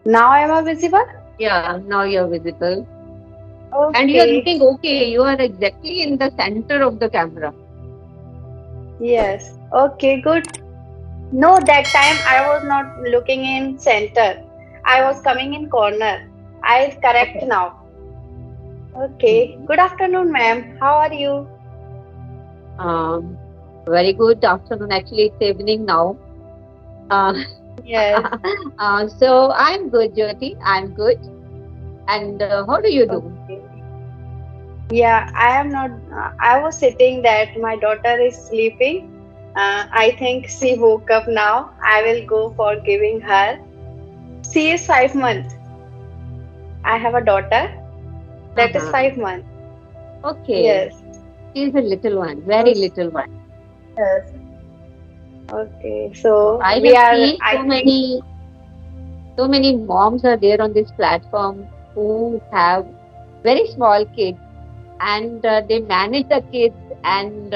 Now am I visible? Yeah, now you're visible. And you're Okay. looking okay. You are exactly in the center of the camera. Yes. Okay, good. No, that time I was not looking in center. I was coming in corner. I'll correct Okay. now. Okay. Hmm. Good afternoon, ma'am. How are you? Um, Very good afternoon. Actually, it's evening now. Uh, Yes. so I'm good, Jyoti. I'm good. And how do you do? Okay. Yeah, I am not. I was sitting that my daughter is sleeping. I think she woke up now. I will go for giving her. She is 5 months. I have a daughter that is Uh-huh. 5 months. Okay. Yes. She's a little one, very So, little one. yes. Okay. So So I we have are. seen I think. so many moms are there on this platform who have very small kids, and they manage the kids, and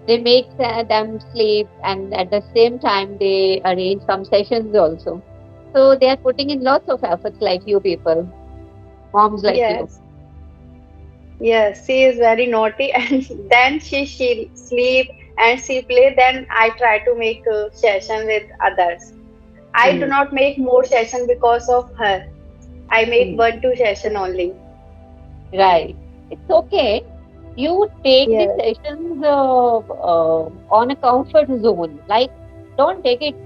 they make them sleep, and at the same time they arrange some sessions also. So they are putting in lots of efforts, like you people, moms like you. Yes. Yes. She is very naughty, and then she sleep and she play. Then I try to make a session with others. I do Hmm. not make more session because of her. I make Hmm. 1 2 session only. Right. It's okay. You take the Yes. sessions on a comfort zone. Like, don't take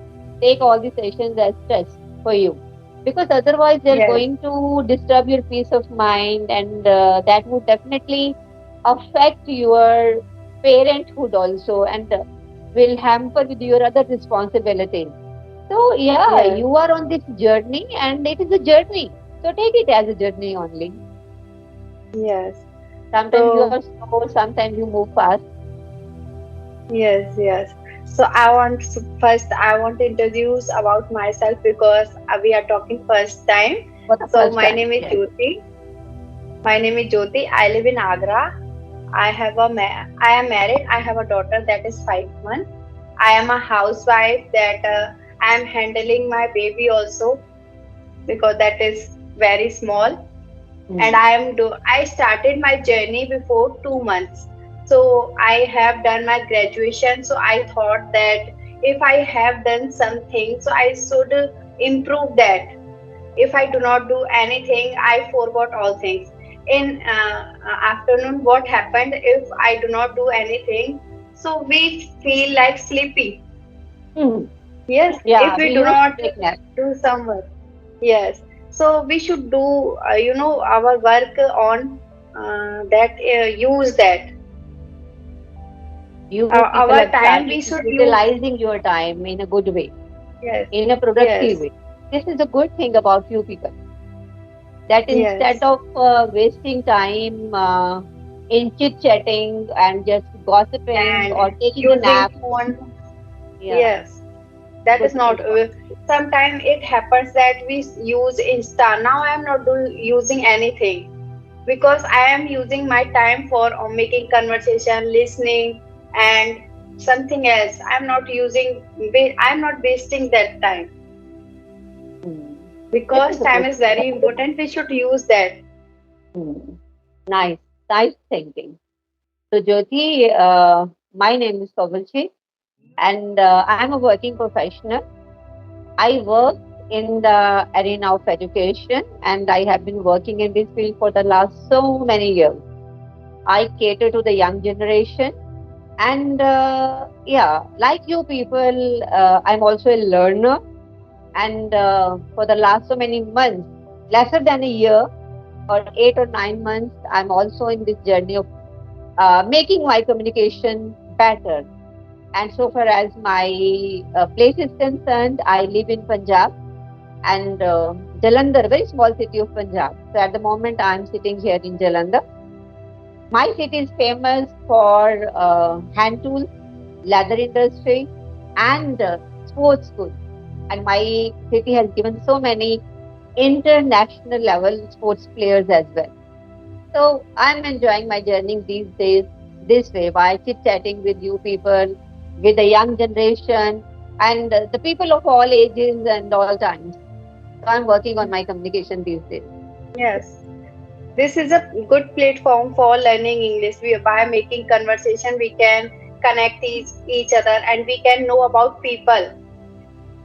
all the sessions as stress for you. Because otherwise, they're Yes. going to disturb your peace of mind, and that would definitely affect your parenthood also, and will hamper with your other responsibilities. So, yeah, Yes. you are on this journey, and it is a journey. So, take it as a journey only. Yes. Sometimes you So are slow, sometimes you move fast. yes. Yes. So first I want to introduce about myself because we are talking first time. For the So first my time. name is Yes. Jyoti. My name is Jyoti. I live in Agra. I am married. I have a daughter that is 5 months. I am a housewife that I am handling my baby also because that is very small. And Hmm. I started my journey before 2 months. So I have done my graduation. So I thought that if I have done something, so I should improve that. If I do not do anything, I forgot all things. In afternoon, what happened if I do not do anything? So we feel like sleepy. Hmm. Yes, if Yeah, we we do use not take nap. do some work. Yes. So we should do, our work on that, use that. You people Our have time we started should use. utilizing your time in a good way, Yes. in a productive Yes. way. This is a good thing about you people. That instead Yes. of wasting time in chit chatting and just gossiping And or taking a using nap, phone. yeah, Yes. That is good thing not. about Sometimes it happens that we use Insta. Now I am not using anything because I am using my time for making conversation, listening, and something else. I am not wasting that time Hmm. This because is a time good is thing. very important. We should use that. Hmm. Nice, nice thinking. So, Jyoti, my name is Kavalchi, and I'm a working professional. I work in the arena of education, and I have been working in this field for the last so many years. I cater to the young generation, and yeah, like you people, I'm also a learner, and for the last so many months, lesser than a year or 8 or 9 months, I'm also in this journey of making my communication better. And so far as my place is concerned, I live in Punjab and Jalandhar, very small city of Punjab. So at the moment, I'm sitting here in Jalandhar. My city is famous for hand tools, leather industry, and sports school. And my city has given so many international level sports players as well. So I'm enjoying my journey these days this way by chit chatting with you people, with the young generation, and the people of all ages and all times. So I'm working on my communication these days. Yes. This is a good platform for learning English. By making conversation, we can connect each other and we can know about people.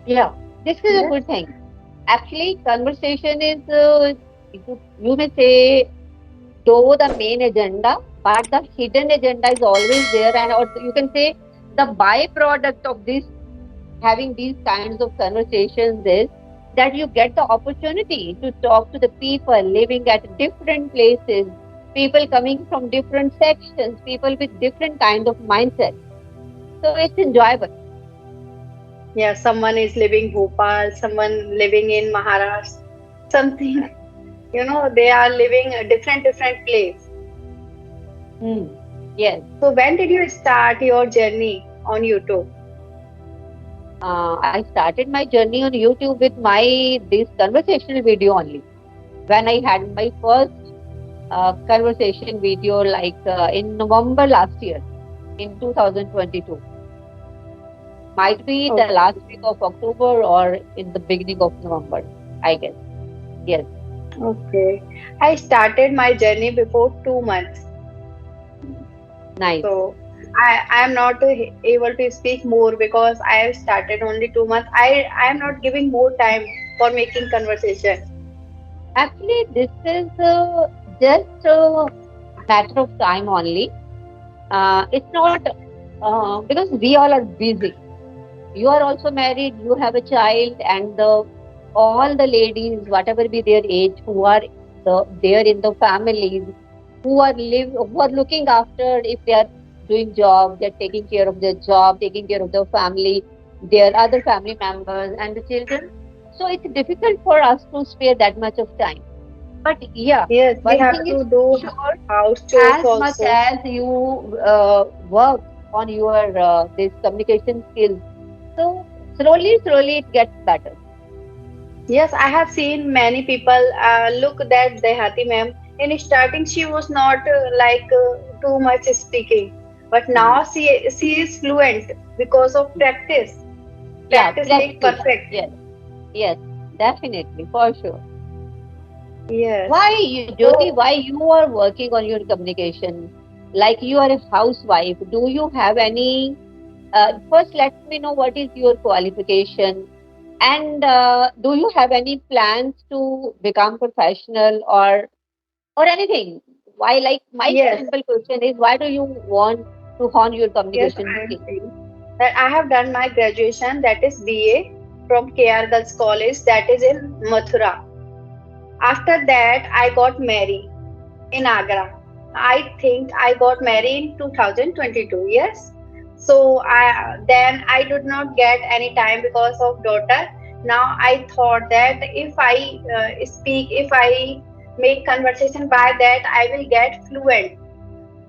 Yeah, this is a Yes. good thing. Actually, conversation is, you may say, though the main agenda, but the hidden agenda is always there, and or you can say the byproduct of this having these kinds of conversations is that you get the opportunity to talk to the people living at different places, people coming from different sections, people with different kind of mindset. So it's enjoyable. Yeah, someone is living Bhopal, someone living in Maharashtra, something, they are living a different place. Hmm. Yes. So when did you start your journey on YouTube? I started my journey on YouTube with my this conversational video only. When I had my first conversation video, like in November last year, in 2022, might be the Okay. last week of October or in the beginning of November, I guess. Yes, Okay. I started my journey before 2 months. nice. So I am not able to speak more because I have started only 2 months. I am not giving more time for making conversation. Actually, this is just a matter of time only. It's not because we all are busy. You are also married, you have a child, and all the ladies, whatever be their age, who are there in the families, who are looking after, if they are doing job, they're taking care of their job, taking care of their family, their other family members and the children. So it's difficult for us to spare that much of time. But yeah, Yes, we one have thing is to do sure, house chores as much also. as you work on your this communication skills, so slowly it gets better. Yes, I have seen many people look that Dehati ma'am. In starting, she was not too much speaking, but Hmm. now she is fluent because of practice. Yeah, Practice make practice. perfect. Yes, yes, definitely, for sure. Yes. Why, you, Jyoti, So why you are working on your communication? Like you are a housewife, do you have any? First, let me know what is your qualification, and do you have any plans to become professional or anything? Why, like my yes, simple question is, why do you want to hone your yes, communication I am skills? saying that I have done my graduation, that is BA from KR Girls College, that is in Mathura. After that, I got married in Agra. I think I got married in 2022. Yes. So I did not get any time because of daughter. Now I thought that if I if I make conversation by that, I will get fluent.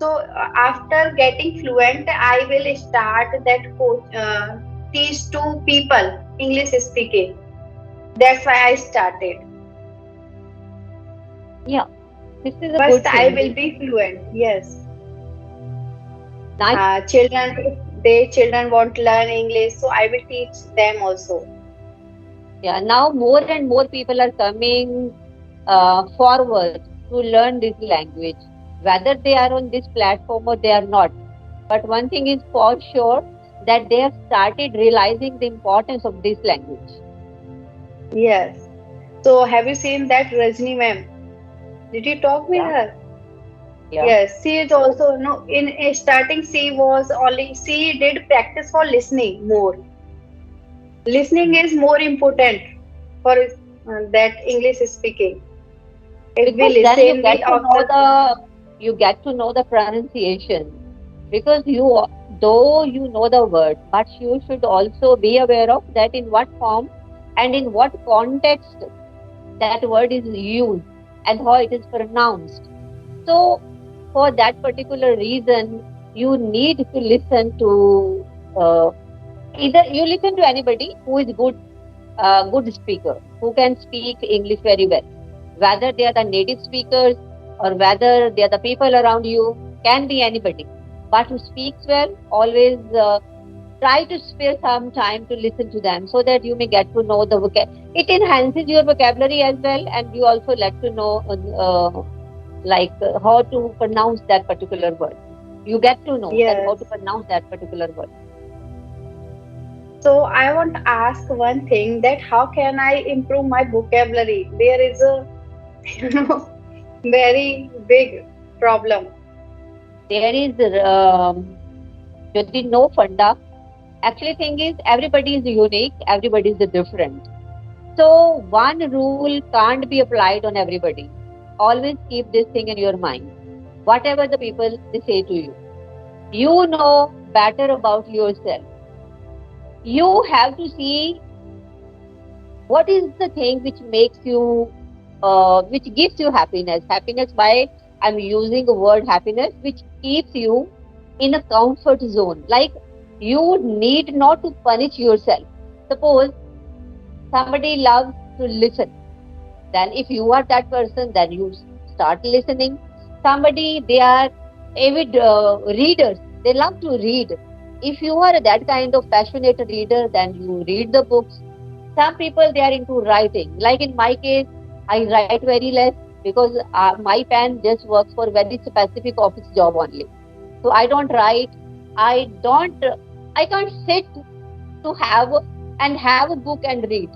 So after getting fluent, I will start that coach teach to people English speaking. That's why I started. Yeah, this is a First, good I thing. will be fluent. Yes. Nice. Children, if they children want to learn English, so I will teach them also. Yeah, now more and more people are coming forward to learn this language, whether they are on this platform or they are not. But one thing is for sure that they have started realizing the importance of this language. Yes. So have you seen that Rajni ma'am? Did you talk with Yeah, her? yeah. Yes, she is also no. In starting, she did practice for listening more. Listening Hmm. is more important for that English speaking. If we Because then listen, we observe. you get to know the pronunciation. Because though you know the word, but you should also be aware of that in what form and in what context that word is used and how it is pronounced. So, for that particular reason, you need to listen to either you listen to anybody who is good speaker, who can speak English very well, whether they are the native speakers or whether they are the people around you, can be anybody. But who speaks well, always try to spare some time to listen to them so that you may get to know the vocab. It enhances your vocabulary as well, and you also let to know how to pronounce that particular word. You get to know that how Yes. to pronounce that particular word. So I want to ask one thing, that how can I improve my vocabulary? There is a you know very big problem. There is Jyoti, no funda. Actually, thing is everybody is unique, everybody is different. So one rule can't be applied on everybody. Always keep this thing in your mind. Whatever the people they say to you, you know better about yourself. You have to see what is the thing which makes you, which gives you happiness. Happiness, by I'm using the word happiness, which keeps you in a comfort zone. Like you need not to punish yourself. Suppose somebody loves to listen, then if you are that person, then you start listening. Somebody, they are avid readers, they love to read. If you are that kind of passionate reader, then you read the books. Some people, they are into writing. Like in my case, I write very less because my pen just works for very specific office job only. So I don't write. I don't uh, i can't sit to have a book and read.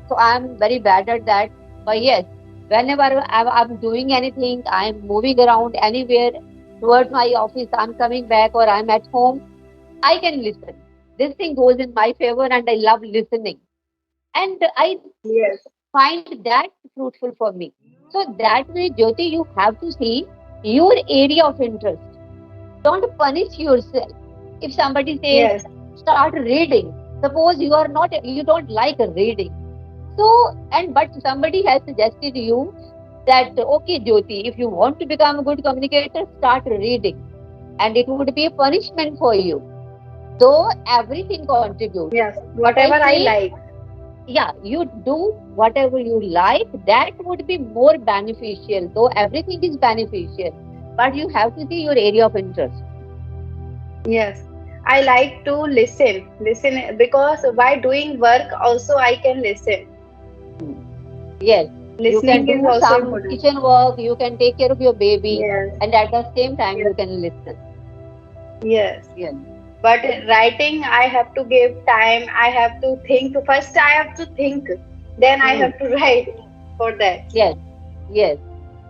So I'm very bad at that. But yes, whenever I'm doing anything, I'm moving around anywhere towards my office, I'm coming back or I'm at home, I can listen. This thing goes in my favor and I love listening. And I Yes. find that fruitful for me. So that way, Jyoti, you have to see your area of interest. Don't punish yourself. If somebody says Yes. start reading, suppose you don't like reading. So and but somebody has suggested you that okay, Jyoti, if you want to become a good communicator, start reading, and it would be a punishment for you. Though everything contributes, Yes. but I Whatever I say, like. yeah, you do whatever you like. That would be more beneficial. Though everything is beneficial, but you have to see your area of interest. Yes. I like to listen. Listen because by doing work also I can listen. Hmm. Yes, you can Listening is do also some important. kitchen work, you can take care of your baby, Yes. and at the same time, you Yes. can listen. Yes. Yes, But writing, I have to give time. I have to think. First, I have to think. Then I hmm. have to write for that. Yes, yes,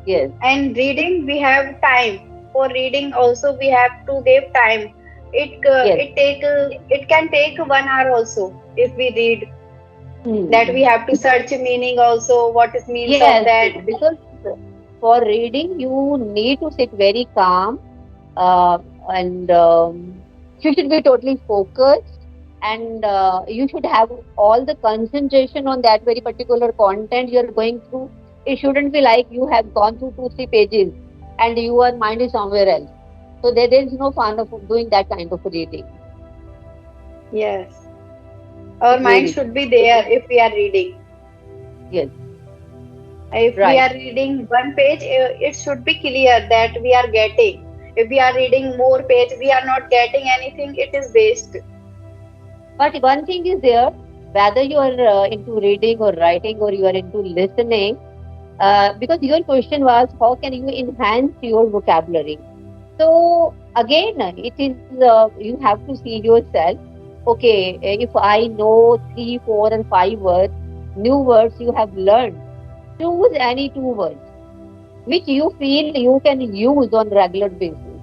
yes, And reading, we have time. For reading, also we have to give time. yes. It can take 1 hour also if we read. That we Hmm. have to search meaning also. What is means of Yes, that? because for reading, you need to sit very calm, uh, and you should be totally focused, and you should have all the concentration on that very particular content you are going through. It shouldn't be like you have gone through 2 3 pages and your mind is somewhere else. So there is no fun of doing that kind of reading. Yes. Our It mind really, should be there if we are reading. yes, If we right. are reading one page, it should be clear that we are getting. If we are reading more page, we are not getting anything, it is waste. But one thing is there, whether you are into reading or writing or you are into listening, because your question was how can you enhance your vocabulary. So again, it is you have to see yourself. Okay, if I know 3 4 and 5 words, new words you have learned, choose any 2 words which you feel you can use on regular basis.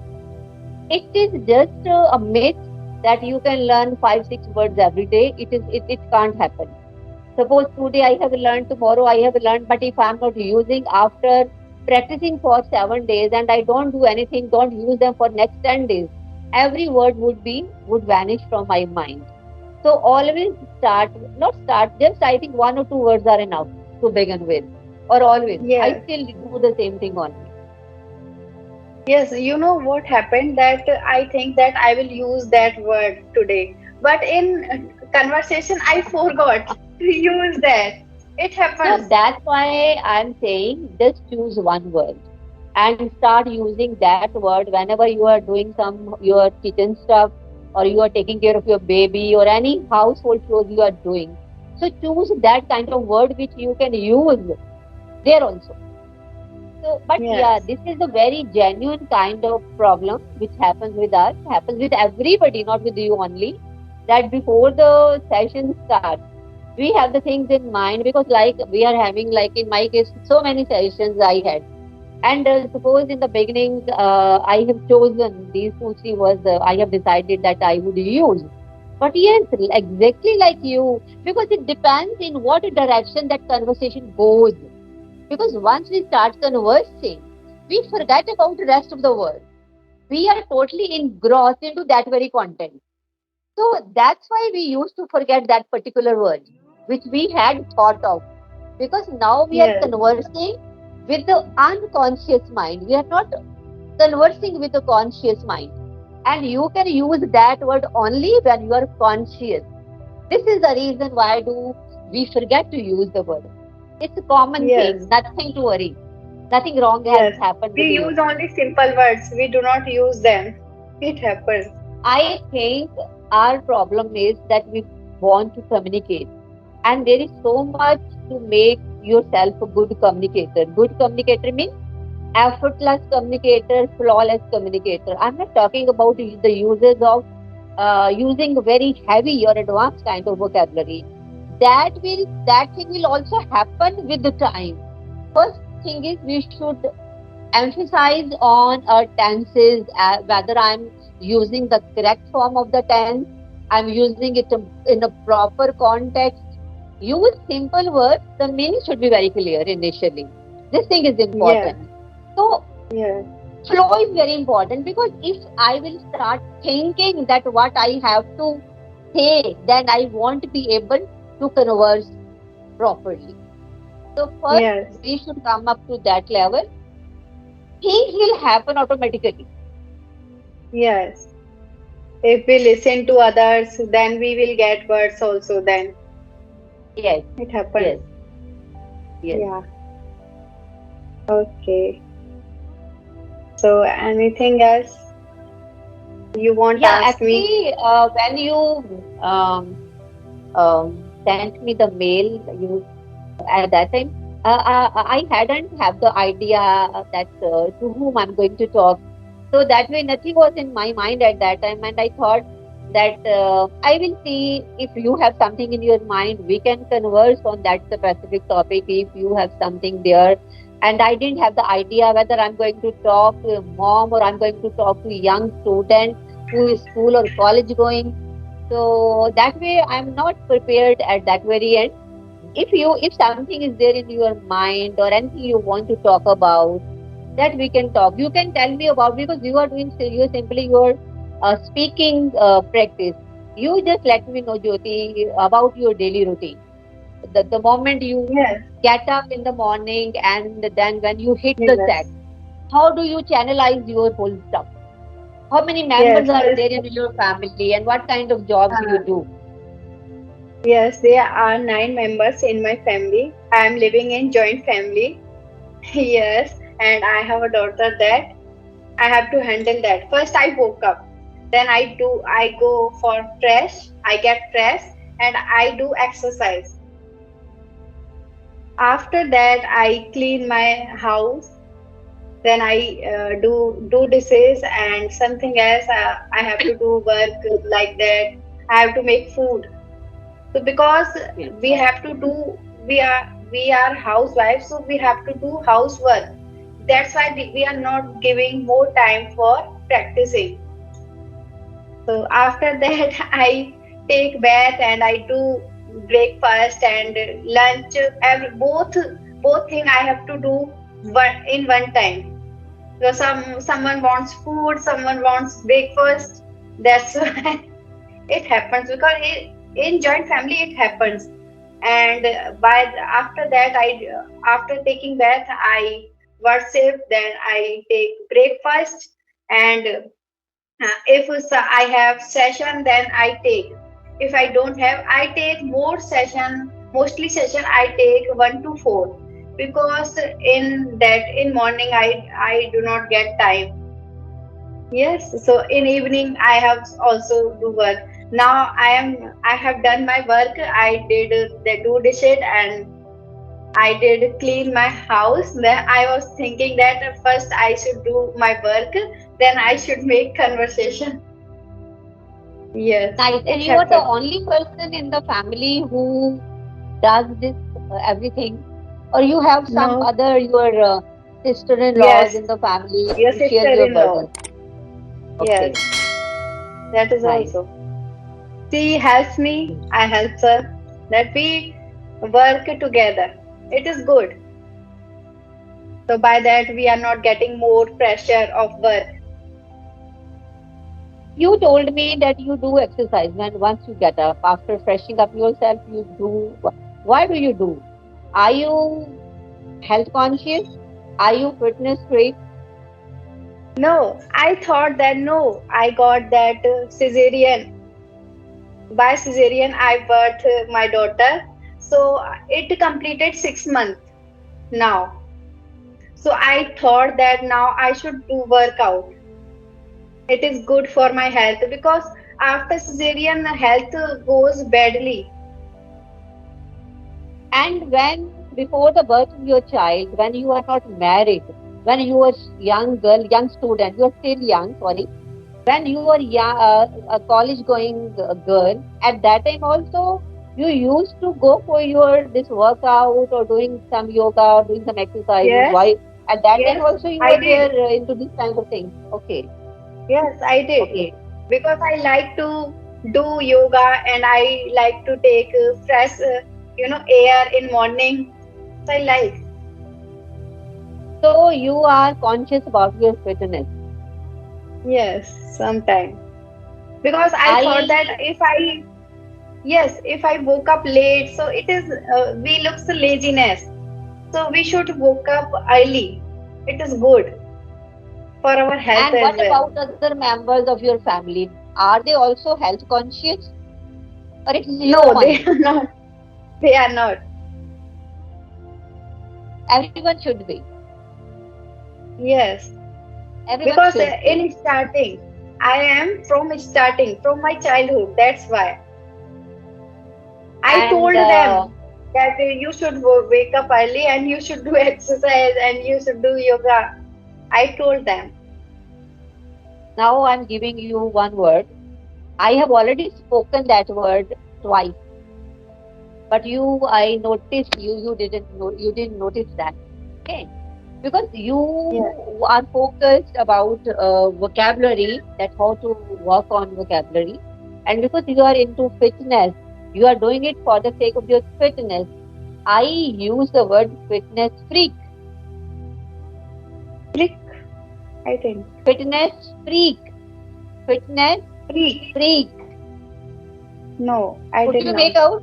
It is just a myth that you can learn 5 6 words every day. It can't happen. Suppose today I have learned, tomorrow I have learned, but if I'm not using after practicing for 7 days and I don't do anything, don't use them for next 10 days, every word would vanish from my mind. So always start, not start, just I think 1 or 2 words are enough to begin with. Or always. I Yes. still do the same thing only. Yes, you know what happened, that I think that I will use that word today. But in conversation, I forgot to use that. It So happens. that's why I'm saying just choose 1 word and start using that word whenever you are doing some your kitchen stuff or you are taking care of your baby or any household chores you are doing. So choose that kind of word which you can use there also. So, but yeah, Yes. this is a very genuine kind of problem which happens with us, happens with everybody, not with you only. That before the session starts, we have the things in mind, because like we are having, like in my case, so many sessions I had. And suppose in the beginning, I have chosen these two, three words, I have decided that I would use. But yes, exactly like you, because it depends in what direction that conversation goes. Because once we start conversing, we forget about the rest of the world. We are totally engrossed into that very content. So that's why we used to forget that particular word, which we had thought of. Because now we are Yes. conversing with the unconscious mind. We are not conversing with the conscious mind. And you can use that word only when you are conscious. This is the reason why do we forget to use the word. It's a common thing, Yes. nothing to worry. Nothing wrong has Yes. happened We with you. use only simple words. We do not use them. It happens. I think our problem is that we want to communicate, and there is so much to make yourself a good communicator. Good communicator means effortless communicator, flawless communicator. I'm not talking about the uses of using very heavy or advanced kind of vocabulary. That thing will also happen with the time. First thing is we should emphasize on tenses, whether I'm using the correct form of the tense, I'm using it in a proper context. Use simple words, the meaning should be very clear initially. This thing is Yes. important. So Yes. flow is very important, because if I will start thinking that what I have to say, then I won't be able to converse properly. So first Yes. we should come up to that level. Things will happen automatically. Yes. If we listen to others, then we will get words also. Then Yes, it happens. yes, yes. Yeah. Okay. So anything else you want to Yeah, ask me? actually, when you sent me the mail, you at that time, I hadn't have the idea that to whom I'm going to talk. So that way, nothing was in my mind at that time, and I thought that I will see if you have something in your mind. We can converse on that specific topic if you have something there. And I didn't have the idea whether I'm going to talk to a mom or I'm going to talk to a young student who is school or college going. So that way, I'm not prepared at that very end. If something is there in your mind or anything you want to talk about, that we can talk. You can tell me about, because you are doing you simply your speaking practice. You just let me know, Jyoti, about your daily routine. The moment you Yes. get up in the morning, and then when you hit the set, Yes. how do you channelize your whole stuff? How many members Yes. are First, there in your family, and what kind of jobs you uh, do? yes, there are 9 members in my family. I am living in joint family. Yes, and I have a daughter that I have to handle that. First, I woke up. Then I go for fresh. I get fresh and I do exercise. After that, I clean my house. Then I do dishes and something else. I have to do work like that. I have to make food. So because Yes. we have to do, we are housewives, so we have to do housework. That's why we are not giving more time for practicing. So after that, I take bath and I do breakfast and lunch. Both thing I have to do in one time. So someone wants food, someone wants breakfast. That's why it happens because in joint family it happens. And after that, after taking bath, I worship. Then I take breakfast and if I have session, then I take. If I don't have, I take more session. Mostly session I take 1 to 4 because in morning I do not get time. Yes, so in evening I have also do work. Now I have done my work. I did the do dish it and I did clean my house. Then I was thinking that first I should do my work, then I should make conversation. Yes, Nice. And it you are the happened. only person in the family who does this everything, or you have some No. other your sister-in-laws Yes, in the family your who share your sister-in-law. burden? Yes, Okay, that is nice. also. She helps me, I help her. That we work together. It is good. So by that we are not getting more pressure of work. You told me that you do exercise when once you get up after freshing up yourself. You do. Why do you do? Are you health conscious? Are you fitness freak? No, I thought that no, I got that cesarean. By cesarean, I birthed my daughter. So it completed 6 months now. So I thought that now I should do workout. It is good for my health because after cesarean, health goes badly. And when before the birth of your child, when you are not married, when you are young girl, young student, you are still young. Sorry, when you are young, a college going girl, at that time also you used to go for your this workout or doing some yoga or doing some exercises. Yes, Why at that time yes, also you I were there did. into this kind of things? Okay, Yes, I did. okay. Because I like to do yoga and I like to take fresh, air in morning. So I like. So you are conscious about your fitness. Yes, sometime. Because I thought I that if I woke up late, so it is, we looks laziness. So we should woke up early. It is good for our health and as what well. about other members of your family? Are they also health conscious, or it is you No, they only? are not. They are not. Everyone should be. Yes. Everyone Because should be. in starting, I am from starting, from my childhood. That's why I And told them that you should wake up early and you should do exercise and you should do yoga. I told them. now I'm giving you one word. I have already spoken that word twice, but I noticed you didn't know, you didn't notice that. Okay, because you Yes. are focused about vocabulary, that how to work on vocabulary, and because you are into fitness, you are doing it for the sake of your fitness. I use the word fitness freak. Freak, I think. Fitness freak. Fitness Freak. freak. No, I Could did you not. make out?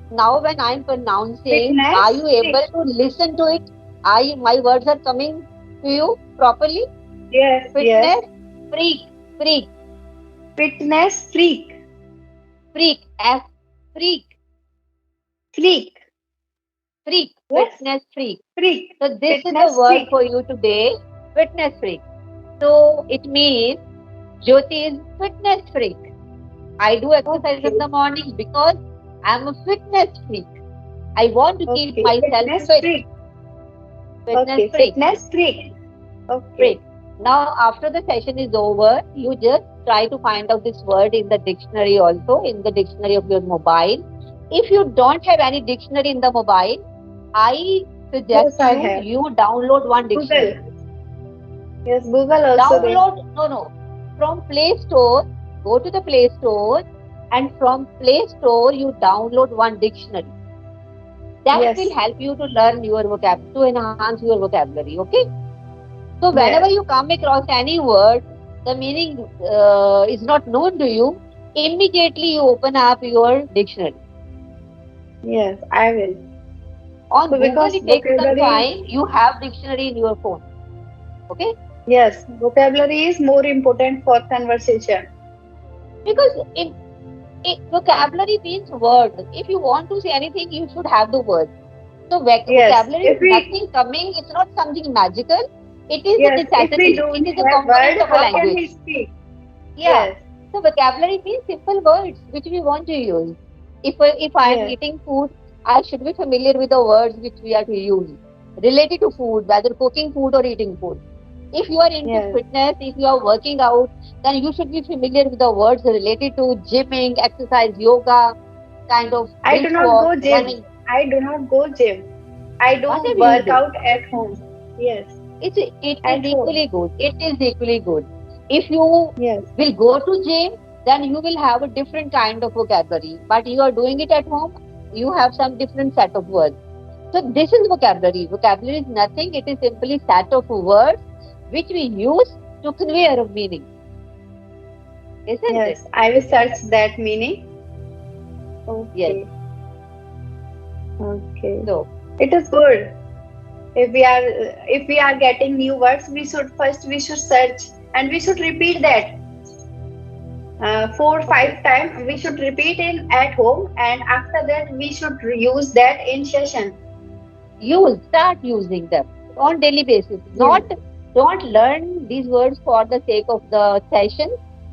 Now when I'm pronouncing, are Fitness you able freak. to listen to it? My words are coming to you properly? Yes, yes. Fitness freak. Freak. Fitness freak. Freak. F. Freak. Freak. Freak. Yes. Fitness freak. Freak. So this is the Fitness word freak. for you today. Fitness freak. So it means Jyoti is fitness freak. I do exercise in Okay. the morning because I'm a fitness freak. I want to keep Okay. myself Fitness fit. freak. Fitness Okay. freak. Fitness freak. Freak. Okay. Now, after the session is over, you just try to find out this word in the dictionary also, in the dictionary of your mobile. If you don't have any dictionary in the mobile, I suggest Yes, I you have. download one dictionary. Google. Yes, Google also there. Download, no, from Play Store, go to the Play Store, and from Play Store, you download one dictionary. That will Yes. help you to learn your vocabulary, to enhance your vocabulary. Okay? So whenever Yes. you come across any word, the meaning is not known to you, immediately you open up your dictionary. Yes, I will. On So Google, because it takes some vocabulary is, time. You have dictionary in your phone. Okay? yes, vocabulary is more important for conversation. Because vocabulary means word. If you want to say anything, you should have the word. So Yes. vocabulary If is we nothing coming. It's not something magical. It is a yes, if we necessity. It don't is a have component word, of a how can language. we speak? Yeah. Yes. So vocabulary means simple words which we want to use. If I am Yes. eating food, I should be familiar with the words which we are to use related to food, whether cooking food or eating food. If you are into Yes. fitness, if you are working out, then you should be familiar with the words related to gymming, exercise, yoga, kind of I do brisk not walk, go gym. running, I do not go gym. I do whatever you do. workout at home. Yes. It is At home. equally good. It is equally good. If you Yes. will go to gym, then you will have a different kind of vocabulary. But you are doing it at home, you have some different set of words. So this is vocabulary. Vocabulary is nothing. It is simply set of words which we use to convey our meaning, isn't it? Yes. I will search that meaning. Yes. Okay. Okay. So It is good. If we are getting new words, we should search and we should repeat that 4 5 okay. times. We should repeat in at home, and after that we should use that in session. You will start using them on daily basis. Yes. Not don't learn these words for the sake of the session.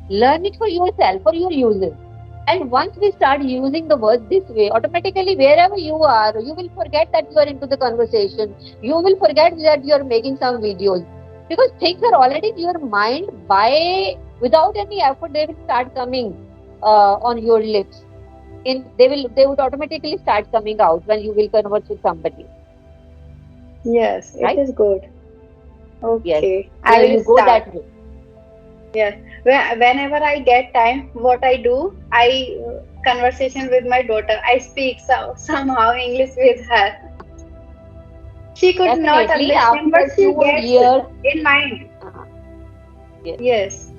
Learn it for yourself, for your uses. And once we start using the words this way, automatically wherever you are, you will forget that you are into the conversation. You will forget that you are making some videos because things are already in your mind. By without any effort, they will start coming on your lips. In they would automatically start coming out when you will converse with somebody, Yes, it right? is good. Yes. Okay, So I will you go start. that way. Yes. Whenever I get time, what I do, I conversation with my daughter. I speak somehow English with her. She could not Definitely, understand, after but a she few gets years, in mind. uh, yes, Yes,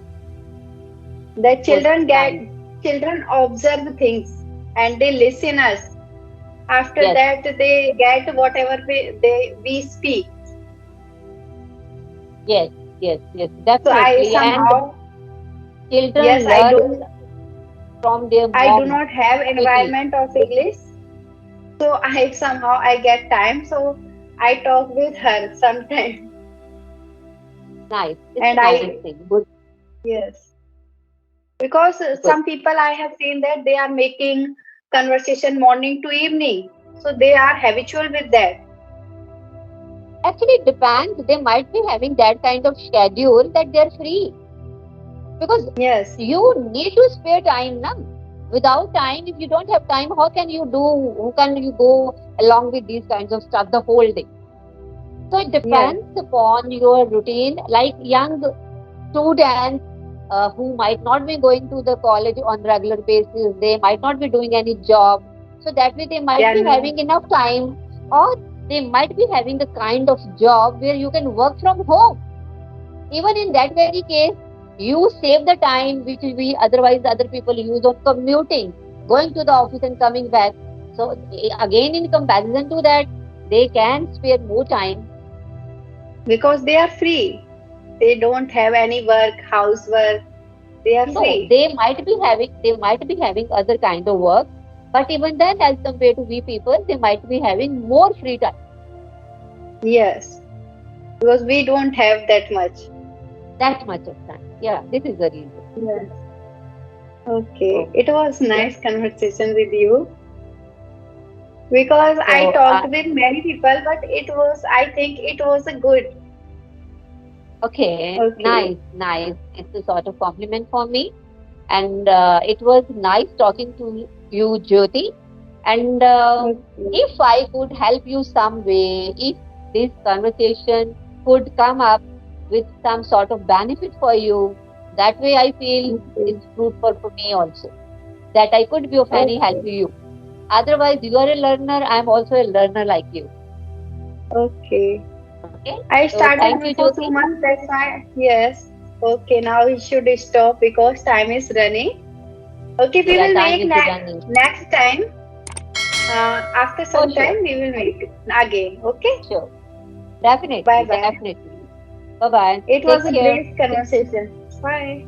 the good, nice. children observe things and they listen us. After Yes, that, they get whatever we speak. yes, yes, So I definitely. And somehow, yes, children learn from their I do mom not have quickly. environment of English. So I somehow I get time. So I talk with her sometimes, Nice. It's a and nice I thing. Good, yes, because good. some people I have seen that they are making conversation morning to evening, so they are habitual with that. Actually, it depends. They might be having that kind of schedule that they're free because Yes, you need to spare time now. Without time, if you don't have time, how can you do? How can you go along with these kinds of stuff the whole day? So it yes, depends upon your routine. Like young students who might not be going to the college on regular basis, they might not be doing any job. So that way they might yeah, be no, having enough time, or they might be having the kind of job where you can work from home. Even in that very case, you save the time which we otherwise other people use on commuting, going to the office and coming back. So again, in comparison to that, they can spare more time. because they are free. They don't have any work, housework. They are No, free. they might be having other kind of work, but even then, as compared to we people, they might be having more free time. Yes, because we don't have that much. That much of time. Yeah, this is the reason. Yes. Okay, So, it was yeah. nice conversation with you because I So, talked with many people, but I think it was a good. okay, Okay. nice. It's a sort of compliment for me, and it was nice talking to you, Jyoti. And Okay. if I could help you some way, if this conversation could come up with some sort of benefit for you, that way I feel Okay. it's fruitful for me also. That I could be of any help Okay. to you. Otherwise, you are a learner, I am also a learner like you. Okay. Okay? I So started thank you, before two Jyoti. months. That's why. Yes. Okay. Now we should stop because time is running. Okay. We Yeah, will time make is running. next time. After For some sure, time, we will make again. Okay. sure. Bye Definitely, bye. definitely. Bye bye. It was Take a care. great conversation. Bye.